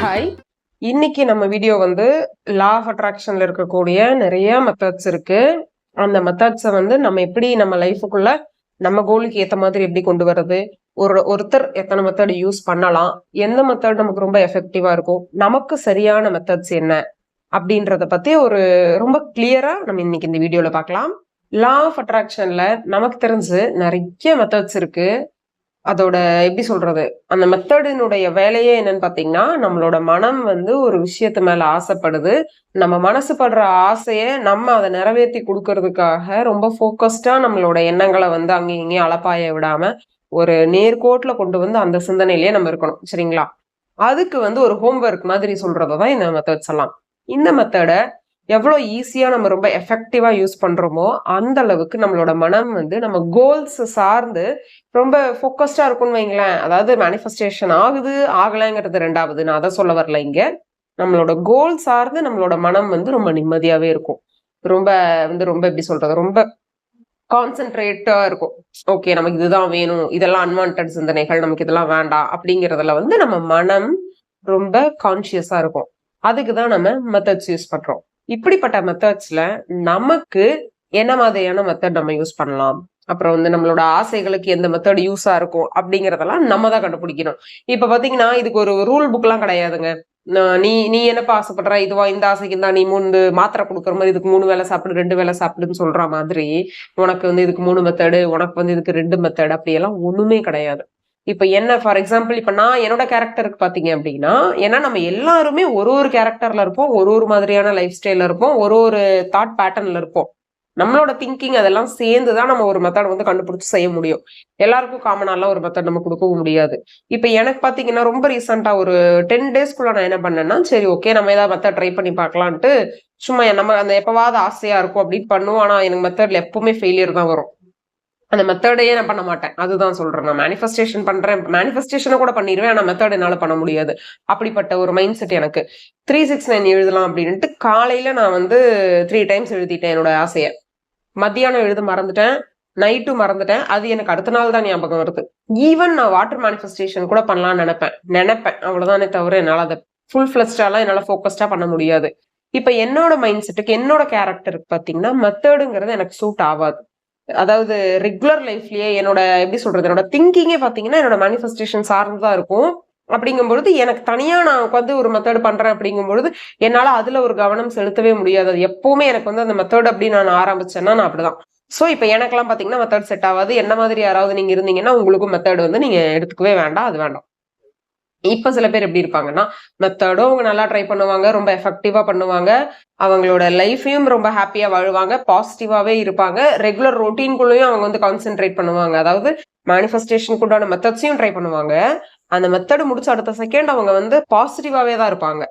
Hi. இன்னைக்கு நம்ம video வந்து லா ஆஃப் அட்ராக்ஷன்ல இருக்கக்கூடிய நிறைய மெத்தட்ஸ் இருக்கு. அந்த மெத்தட்ஸை வந்து நம்ம எப்படி நம்ம லைஃபுக்குள்ள நம்ம கோலுக்கு ஏத்த மாதிரி எப்படி கொண்டு வர்றது, ஒருத்தர் எத்தனை மெத்தட் யூஸ் பண்ணலாம், எந்த மெத்தட் நமக்கு ரொம்ப எஃபெக்டிவா இருக்கும், நமக்கு சரியான மெத்தட்ஸ் என்ன அப்படின்றத பத்தி ஒரு ரொம்ப கிளியரா நம்ம இன்னைக்கு இந்த வீடியோல பார்க்கலாம். லா ஆஃப் அட்ராக்ஷன்ல நமக்கு தெரிஞ்சு நிறைய மெத்தட்ஸ் இருக்கு. அதோட எப்படி சொல்றது, அந்த மெத்தடினுடைய வேலையே என்னன்னு பாத்தீங்கன்னா, நம்மளோட மனம் வந்து ஒரு விஷயத்து மேல ஆசைப்படுது. நம்ம மனசு படுற ஆசைய நம்ம அதை நிறைவேற்றி கொடுக்கறதுக்காக ரொம்ப ஃபோக்கஸ்டா நம்மளோட எண்ணங்களை வந்து அங்கேயும் இங்கேயும் அலப்பாய விடாம ஒரு நேர்கோட்டுல கொண்டு வந்து அந்த சிந்தனையிலேயே நம்ம இருக்கணும். சரிங்களா? அதுக்கு வந்து ஒரு ஹோம்ஒர்க் மாதிரி சொல்றதுதான் இந்த மெத்தட்ஸ் எல்லாம். இந்த மெத்தட எவ்வளவு ஈஸியா நம்ம ரொம்ப எஃபெக்டிவா யூஸ் பண்றோமோ அந்த அளவுக்கு நம்மளோட மனம் வந்து நம்ம கோல்ஸ் சார்ந்து ரொம்ப ஃபோக்கஸ்டா இருக்கும்னு வைங்களேன். அதாவது மேனிஃபெஸ்டேஷன் ஆகுது ஆகலைங்கிறது ரெண்டாவது, நான் அதை சொல்ல வரல இங்க. நம்மளோட கோல் சார்ந்து நம்மளோட மனம் வந்து ரொம்ப நிம்மதியாவே இருக்கும். ரொம்ப ரொம்ப எப்படி சொல்றது, ரொம்ப கான்சென்ட்ரேட்டா இருக்கும். ஓகே, நமக்கு இதுதான் வேணும், இதெல்லாம் அன்வான்டட் சிந்தனைகள், நமக்கு இதெல்லாம் வேண்டாம் அப்படிங்கறதுல வந்து நம்ம மனம் ரொம்ப கான்சியஸா இருக்கும். அதுக்குதான் நம்ம மெத்தட்ஸ் யூஸ் பண்றோம். இப்படிப்பட்ட மெத்தட்ஸ்ல நமக்கு என்ன மாதிரியான மெத்தட் நம்ம யூஸ் பண்ணலாம், அப்புறம் வந்து நம்மளோட ஆசைகளுக்கு எந்த மெத்தட் யூஸா இருக்கும் அப்படிங்கறதெல்லாம் நம்ம தான் கண்டுபிடிக்கணும். இப்ப பாத்தீங்கன்னா இதுக்கு ஒரு ரூல் புக் எல்லாம் கிடையாதுங்க. நீ நீ என்னப்பா ஆசைப்படுற, இதுவா இந்த ஆசைக்கு தான் நீ 3 மாத்திரை கொடுக்குற மாதிரி இதுக்கு 3 வேலை சாப்பிடு 2 வேலை சாப்பிடுன்னு சொல்ற மாதிரி உனக்கு வந்து இதுக்கு 3 மெத்தடு, உனக்கு வந்து இதுக்கு 2 மெத்தட் அப்படியெல்லாம் ஒண்ணுமே கிடையாது. இப்ப என்ன ஃபார் எக்ஸாம்பிள், இப்ப நான் என்னோட கேரக்டருக்கு பாத்தீங்க அப்படின்னா, ஏன்னா நம்ம எல்லாருமே ஒரு கேரக்டர்ல இருப்போம், ஒரு மாதிரியான லைஃப் ஸ்டைல்ல இருப்போம், ஒரு தாட் பேட்டர்ன்ல இருப்போம். நம்மளோட திங்கிங் அதெல்லாம் சேர்ந்துதான் நம்ம ஒரு மெத்தட் வந்து கண்டுபிடிச்சு செய்ய முடியும். எல்லாருக்கும் காமனாலாம் ஒரு மெத்தட் நம்ம கொடுக்கவும் முடியாது. இப்ப எனக்கு பாத்தீங்கன்னா ரொம்ப ரீசெண்டா ஒரு 10 டேஸ்க்குள்ள நான் என்ன பண்ணேன்னா, சரி ஓகே நம்ம ஏதாவது மெத்தட் ட்ரை பண்ணி பார்க்கலான்ட்டு சும்மா நம்ம அந்த எப்பவாவது ஆசையா இருக்கும் அப்படின்னு பண்ணுவோம். ஆனா எனக்கு மெத்தட்ல எப்பவுமே ஃபெயிலியர் தான் வரும். அந்த மெத்தடையே நான் பண்ண மாட்டேன். அதுதான் சொல்றேன். நான் மேனிஃபெஸ்டேஷன் பண்றேன். மேனிஃபெஸ்டேஷனை கூட பண்ணிருவேன். ஆனா மெத்தட் என்னால பண்ண முடியாது. அப்படிப்பட்ட ஒரு மைண்ட் செட் எனக்கு. 369 எழுதலாம் அப்படின்ட்டு காலையில நான் வந்து 3 டைம்ஸ் எழுதிட்டேன் என்னோட ஆசைய. மத்தியானம் எழுத மறந்துட்டேன். நைட்டும் மறந்துட்டேன். அது எனக்கு அடுத்த நாள் தான் ஞாபகம் வருது. ஈவன் நான் வாட்டர் மேனிஃபெஸ்டேஷன் கூட பண்ணலாம்னு நினைப்பேன். அவ்வளவுதானே தவிர என்னால அதை ஃபுல் ஃபிளெஜ்டாலாம் என்னால ஃபோக்கஸ்டா பண்ண முடியாது. இப்ப என்னோட மைண்ட் செட்டுக்கு, என்னோட கேரக்டருக்கு பாத்தீங்கன்னா மெத்தடுங்கிறது எனக்கு சூட் ஆகாது. அதாவது ரெகுலர் லைஃப்லயே என்னோட எப்படி சொல்றது, என்னோட திங்கிங்கே பாத்தீங்கன்னா என்னோட மேனிஃபெஸ்டேஷன் சார்ந்துதான் இருக்கும். அப்படிங்கும்பொழுது எனக்கு தனியா நான் உட்காந்து ஒரு மெத்தட் பண்றேன் அப்படிங்கும்பொழுது என்னால அதுல ஒரு கவனம் செலுத்தவே முடியாது. அது எப்பவுமே எனக்கு வந்து அந்த மெத்தட் அப்படி நான் ஆரம்பிச்சேன்னா நான் அப்படிதான். சோ இப்ப எனக்கெல்லாம் பாத்தீங்கன்னா மெத்தட் செட் ஆகாது. என்ன மாதிரி யாராவது நீங்க இருந்தீங்கன்னா உங்களுக்கும் மெத்தட் வந்து நீங்க எடுத்துக்கவே வேண்டாம், அது வேண்டாம். இப்ப சில பேர் எப்படி இருப்பாங்கன்னா, மெத்தடும் அவங்க நல்லா ட்ரை பண்ணுவாங்க, ரொம்ப எஃபெக்டிவா பண்ணுவாங்க, அவங்களோட லைஃபையும் ரொம்ப ஹாப்பியா வாழ்வாங்க, பாசிட்டிவாவே இருப்பாங்க, ரெகுலர் ரொட்டீன்குள்ளயும் அவங்க வந்து கான்சென்ட்ரேட் பண்ணுவாங்க. அதாவது மேனிஃபெஸ்டேஷனுக்கு உண்டான மெத்தட்ஸையும் ட்ரை பண்ணுவாங்க. அந்த மெத்தட் முடிச்ச அடுத்த செகண்ட் அவங்க வந்து பாசிட்டிவாவே தான் இருப்பாங்க.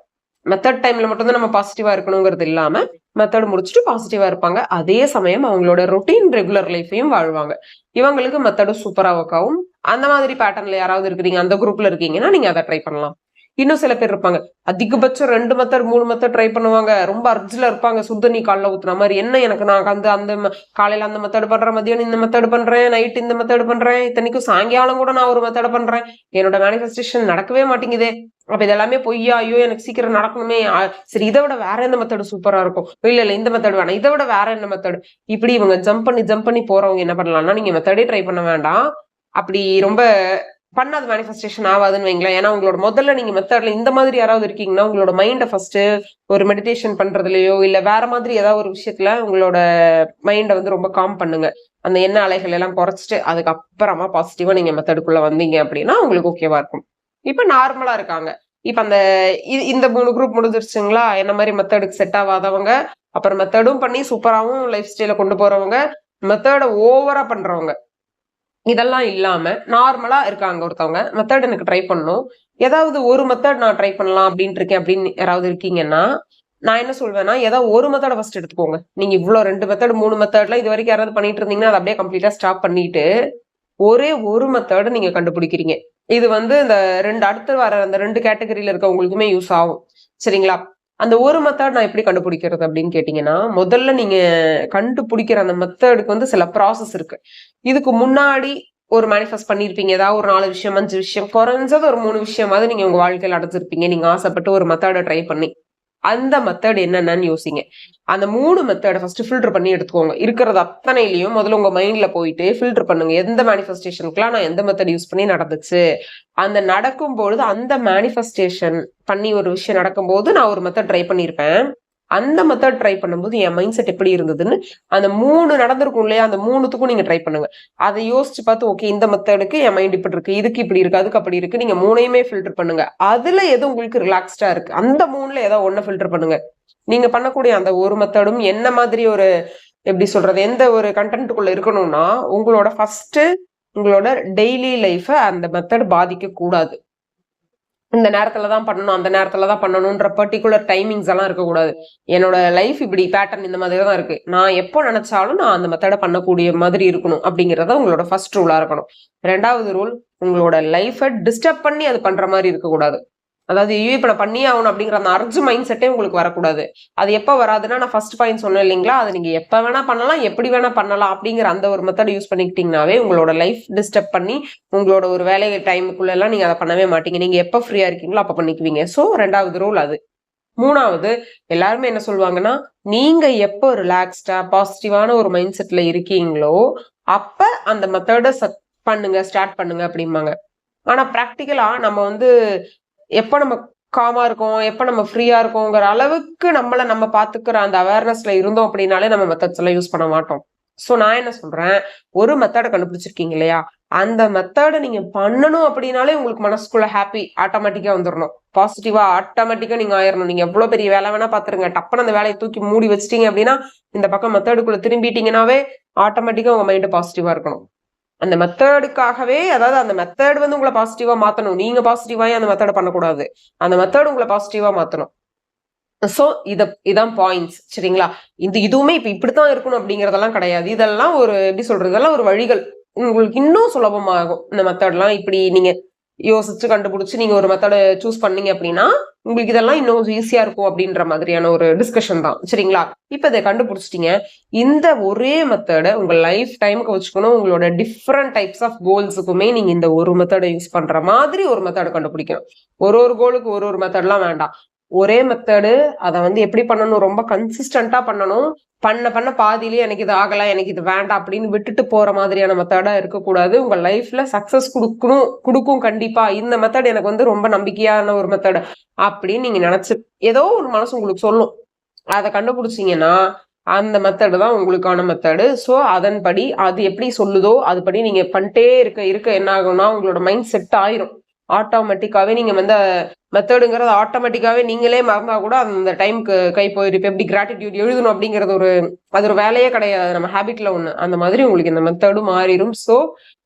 மெத்தட் டைம்ல மட்டும் தான் நம்ம பாசிட்டிவா இருக்கணுங்கிறது இல்லாம, மெத்தட் முடிச்சுட்டு பாசிட்டிவா இருப்பாங்க. அதே சமயம் அவங்களோட ரொட்டீன் ரெகுலர் லைஃபையும் வாழ்வாங்க. இவங்களுக்கு மெத்தடு சூப்பரா ஒர்க் ஆகும். அந்த மாதிரி பேட்டர்ன்ல யாராவது இருக்கிறீங்க, அந்த குரூப்ல இருக்கீங்கன்னா நீங்க அதை ட்ரை பண்ணலாம். இன்னும் சில பேர் இருப்பாங்க. அதிகபட்சம் 2 மெத்தட் 3 மெத்தட் ட்ரை பண்ணுவாங்க. ரொம்ப அர்ஜுல இருப்பாங்க. சுடுதண்ணி கால்ல ஊத்துன மாதிரி. என்ன எனக்கு நான் வந்து அந்த காலையில அந்த மெத்தட் பண்றேன், மதியானம் இந்த மெத்தட் பண்றேன், நைட் இந்த மெத்தட் பண்றேன், இத்தனைக்கும் சாயங்காலம் கூட நான் ஒரு மெத்தட் பண்றேன். என்னோட மேனிஃபெஸ்டேஷன் நடக்கவே மாட்டேங்குதே. அப்ப இதெல்லாமே பொய்யா? ஐயோ எனக்கு சீக்கிரம் நடக்கணுமே. சரி இதை விட வேற எந்த மெத்தட் சூப்பரா இருக்கும்? இல்ல இந்த மெத்தட் வேணாம், இதை விட வேற என்ன மெத்தட்? இப்படி இவங்க ஜம்ப் பண்ணி போறவங்க என்ன பண்ணலாம்னா, நீங்க மெத்தடே ட்ரை பண்ண வேண்டாம். அப்படி ரொம்ப பண்ணாத மேனிஃபெஸ்டேஷன் ஆகாதுன்னு வைங்களேன். ஏன்னா உங்களோட முதல்ல நீங்க மெத்தட்ல இந்த மாதிரி யாராவது இருக்கீங்கன்னா, உங்களோட மைண்ட ஃபர்ஸ்ட் ஒரு மெடிடேஷன் பண்றதுலயோ இல்ல வேற மாதிரி ஏதாவது ஒரு விஷயத்துல உங்களோட மைண்ட வந்து ரொம்ப காம் பண்ணுங்க. அந்த எண்ண அலைகள் எல்லாம் குறைச்சிட்டு அதுக்கப்புறமா பாசிட்டிவா நீங்க மெத்தடுக்குள்ள வந்தீங்க அப்படின்னா உங்களுக்கு ஓகேவா இருக்கும். இப்ப நார்மலா இருக்காங்க. இப்ப அந்த இந்த 3 குரூப் முடிஞ்சிருச்சுங்களா? என்ன மாதிரி மெத்தடுக்கு செட் ஆகாதவங்க, அப்புறம் மெத்தடும் பண்ணி சூப்பராவும் லைஃப் ஸ்டைல கொண்டு போறவங்க, மெத்தட ஓவரா பண்றவங்க, இதெல்லாம் இல்லாம நார்மலா இருக்காங்க ஒருத்தவங்க. மெத்தட் எனக்கு ட்ரை பண்ணணும், ஏதாவது ஒரு மெத்தட் நான் ட்ரை பண்ணலாம் அப்படின்ட்டு இருக்கேன் அப்படின்னு யாராவது இருக்கீங்கன்னா, நான் என்ன சொல்வேன்னா, ஏதாவது ஒரு மெத்தட ஃபர்ஸ்ட் எடுத்துக்கோங்க. நீங்க இவ்ளோ 2 மெத்தட் 3 மெத்தட்லாம் இது வரைக்கும் யாராவது பண்ணிட்டு இருந்தீங்கன்னா அதை அப்படியே கம்ப்ளீட்டா ஸ்டாப் பண்ணிட்டு ஒரே ஒரு மெத்தட் நீங்க கண்டுபிடிக்கிறீங்க. இது வந்து இந்த 2 அடுத்து வர அந்த 2 கேட்டகரியில இருக்கவங்களுக்குமே யூஸ் ஆகும். சரிங்களா? அந்த ஒரு மெத்தட் நான் எப்படி கண்டுபிடிக்கிறது அப்படின்னு கேட்டீங்கன்னா, முதல்ல நீங்க கண்டுபிடிக்கிற அந்த மெத்தடுக்கு வந்து சில ப்ராசஸ் இருக்கு. இதுக்கு முன்னாடி ஒரு மேனிஃபெஸ்ட் பண்ணிருப்பீங்க. ஏதாவது ஒரு 4 விஷயம் 5 விஷயம் குறைஞ்சது ஒரு 3 விஷயமாவது நீங்க உங்க வாழ்க்கையில அடைஞ்சிருப்பீங்க. நீங்க ஆசைப்பட்டு ஒரு மெத்தட ட்ரை பண்ணி. அந்த மெத்தட் என்னென்னு யோசிங்க. அந்த 3 மெத்தட ஃபர்ஸ்ட் ஃபில்டர் பண்ணி எடுத்துக்கோங்க. இருக்கிறது அத்தனையிலயும் முதல்ல உங்க மைண்ட்ல போயிட்டு ஃபில்டர் பண்ணுங்க. எந்த மேனிஃபெஸ்டேஷனுக்குலாம் நான் எந்த மெத்தட் யூஸ் பண்ணி நடந்துச்சு. அந்த நடக்கும் பொழுது அந்த மேனிஃபெஸ்டேஷன் பண்ணி ஒரு விஷயம் நடக்கும்போது நான் ஒரு மெத்தட் ட்ரை பண்ணியிருப்பேன். அந்த மெத்தட் ட்ரை பண்ணும்போது என் மைண்ட் செட் எப்படி இருந்ததுன்னு அந்த 3 நடந்திருக்கும் இல்லையா, அந்த 3த்துக்கும் நீங்க ட்ரை பண்ணுங்க. அதை யோசிச்சு பார்த்து ஓகே இந்த மெத்தடுக்கு என் மைண்ட் இப்படி இருக்கு, இதுக்கு இப்படி இருக்கு, அதுக்கு அப்படி இருக்கு. நீங்க 3யுமே ஃபில்டர் பண்ணுங்க. அதுல எது உங்களுக்கு ரிலாக்ஸ்டா இருக்கு அந்த 3ல ஏதோ ஒண்ணு ஃபில்டர் பண்ணுங்க. நீங்க பண்ணக்கூடிய அந்த ஒரு மெத்தடும் என்ன மாதிரி ஒரு எப்படி சொல்றது, எந்த ஒரு கண்டென்ட்டுக்குள்ள இருக்கணும்னா உங்களோட ஃபர்ஸ்ட் உங்களோட டெய்லி லைஃப அந்த மெத்தட் பாதிக்க கூடாது. இந்த நேரத்துல தான் பண்ணணும், அந்த நேரத்துல தான் பண்ணணும்ன்ற பர்டிகுலர் டைமிங்ஸ் எல்லாம் இருக்கக்கூடாது. என்னோட லைஃப் இப்படி பேட்டர்ன் இந்த மாதிரி தான் இருக்கு. நான் எப்போ நினைச்சாலும் நான் அந்த மெத்தட பண்ணக்கூடிய மாதிரி இருக்கணும் அப்படிங்கறத உங்களோட ஃபர்ஸ்ட் ரூலா இருக்கணும். 2வது ரூல், உங்களோட லைஃபை டிஸ்டர்ப் பண்ணி அது பண்ற மாதிரி இருக்கக்கூடாது. அதாவது ஐயோ இப்ப நான் பண்ணியே ஆகணும் அப்படிங்கிற அந்த அர்ஜ் மைண்ட் செட்டே உங்களுக்கு வரக்கூடாது. அது எப்ப வராதுன்னா நான் ஃபர்ஸ்ட் பாயிண்ட் சொன்னேன் இல்லைங்களா, அதை நீங்க எப்ப வேணா பண்ணலாம், எப்படி வேணா பண்ணலாம் அப்படிங்கிற அந்த ஒரு மெத்தட் யூஸ் பண்ணிக்கிட்டீங்கன்னாவே உங்களோட லைஃப் டிஸ்டர்ப் பண்ணி உங்களோட ஒரு வேலை டைமுக்குள்ள எல்லாம் நீங்க அதை பண்ணவே மாட்டீங்க. நீங்க எப்ப ஃப்ரீயா இருக்கீங்களோ அப்ப பண்ணிக்குவீங்க. சோ 2வது ரூல் அது. 3வது, எல்லாருமே என்ன சொல்லுவாங்கன்னா, நீங்க எப்போ ரிலாக்ஸ்டா பாசிட்டிவான ஒரு மைண்ட் செட்ல இருக்கீங்களோ அப்ப அந்த மெத்தட பண்ணுங்க, ஸ்டார்ட் பண்ணுங்க அப்படிம்பாங்க. ஆனா பிராக்டிக்கலா நம்ம வந்து எப்ப நம்ம காமா இருக்கோம், எப்ப நம்ம ஃப்ரீயா இருக்கோங்கிற அளவுக்கு நம்ம பாத்துக்கிற அந்த அவேர்னஸ்ல இருந்தோம் அப்படின்னாலே நம்ம மெத்தட்ஸ் எல்லாம் யூஸ் பண்ண மாட்டோம். சோ நான் என்ன சொல்றேன், ஒரு மெத்தட கண்டுபிடிச்சிருக்கீங்க இல்லையா, அந்த மெத்தட நீங்க பண்ணணும் அப்படின்னாலே உங்களுக்கு மனசுக்குள்ள ஹாப்பி ஆட்டோமேட்டிக்கா வந்துடணும். பாசிட்டிவா ஆட்டோமேட்டிக்கா நீங்க ஆயிரணும். நீங்க எவ்வளவு பெரிய வேலை வேணா பாத்துருங்க, டப்புன்னு அந்த வேலையை தூக்கி மூடி வச்சிட்டீங்க அப்படின்னா இந்த பக்கம் மெத்தடுக்குள்ள திரும்பிட்டீங்கன்னாவே ஆட்டோமேட்டிக்கா உங்க மைண்ட் பாசிட்டிவா இருக்கணும். அந்த மெத்தடுக்காகவே, அதாவது அந்த மெத்தட் வந்து உங்களை பாசிட்டிவா மாத்தணும். நீங்க பாசிட்டிவாயே அந்த மெத்தட பண்ணக்கூடாது. அந்த மெத்தட் உங்களை பாசிட்டிவா மாத்தணும். சோ இதான் பாயிண்ட்ஸ் சரிங்களா. இதுவுமே இப்ப இப்படித்தான் இருக்கணும் அப்படிங்கறதெல்லாம் கிடையாது. இதெல்லாம் ஒரு எப்படி சொல்றது, இதெல்லாம் ஒரு வழிகள். உங்களுக்கு இன்னும் சுலபமாகும். இந்த மெத்தட்லாம் இப்படி நீங்க யோசிச்சு கண்டுபிடிச்சு நீங்க ஒரு மெத்தட சூஸ் பண்ணீங்க அப்படின்னா உங்களுக்கு இதெல்லாம் இன்னும் ஈஸியா இருக்கும் அப்படின்ற மாதிரியான ஒரு டிஸ்கஷன் தான் சரிங்களா. இப்ப இதை கண்டுபிடிச்சிட்டீங்க. இந்த ஒரே மெத்தட உங்க லைஃப் டைமுக்கு வச்சுக்கணும். உங்களோட டிஃப்ரெண்ட் டைப்ஸ் ஆஃப் கோல்ஸுக்குமே நீங்க இந்த ஒரு மெத்தட யூஸ் பண்ற மாதிரி ஒரு மெத்தட கண்டுபிடிக்கணும். ஒரு கோலுக்கு ஒரு மெத்தட்லாம் வேண்டாம். ஒரே மெத்தடு அதை வந்து எப்படி பண்ணணும், ரொம்ப கன்சிஸ்டன்டா பண்ணணும். பண்ண பாதியிலேயே எனக்கு இது ஆகல, எனக்கு இது வேண்டாம் அப்படின்னு விட்டுட்டு போற மாதிரியான மெத்தடா இருக்கக்கூடாது. உங்க லைஃப்ல சக்சஸ் கொடுக்கும் கண்டிப்பா. இந்த மெத்தட் எனக்கு வந்து ரொம்ப நம்பிக்கையான ஒரு மெத்தட் அப்படின்னு நீங்க நினைச்சு ஏதோ ஒரு மனசு உங்களுக்கு சொல்லும். அதை கண்டுபிடிச்சீங்கன்னா அந்த மெத்தடு தான் உங்களுக்கான மெத்தடு. ஸோ அதன்படி அது எப்படி சொல்லுதோ அதுபடி நீங்க பண்ணிட்டே இருக்க என்ன ஆகும்னா உங்களோட மைண்ட் செட் ஆயிரும். ஆட்டோமேட்டிக்காவே நீங்க வந்து மெத்தடுங்கிறது ஆட்டோமேட்டிக்காவே நீங்களே மறந்தா கூட அந்த டைமுக்கு கை போயிரு. இப்ப எப்படி கிராட்டிடியூட் எழுதணும் அப்படிங்கிறது அது ஒரு வேலையே கிடையாது, நம்ம ஹேபிட்ல ஒண்ணு. அந்த மாதிரி உங்களுக்கு இந்த மெத்தடு மாறிடும். ஸோ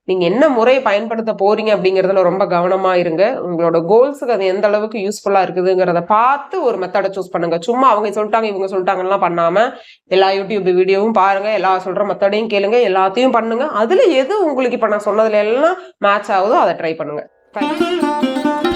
நீங்க என்ன முறையை பயன்படுத்த போறீங்க அப்படிங்கறதுல ரொம்ப கவனமா இருங்க. உங்களோட கோல்ஸுக்கு அது எந்த அளவுக்கு யூஸ்ஃபுல்லா இருக்குதுங்கிறத பார்த்து ஒரு மெத்தடை சூஸ் பண்ணுங்க. சும்மா அவங்க சொல்லிட்டாங்க இவங்க சொல்லிட்டாங்கலாம் பண்ணாம எல்லா யூடியூப் வீடியோவும் பாருங்க, எல்லா சொல்ற மெத்தடையும் கேளுங்க, எல்லாத்தையும் பண்ணுங்க. அதுல எது உங்களுக்கு இப்ப நான் சொன்னதுல எல்லாம் மேட்ச் ஆகுதோ அதை ட்ரை பண்ணுங்க. Thank you.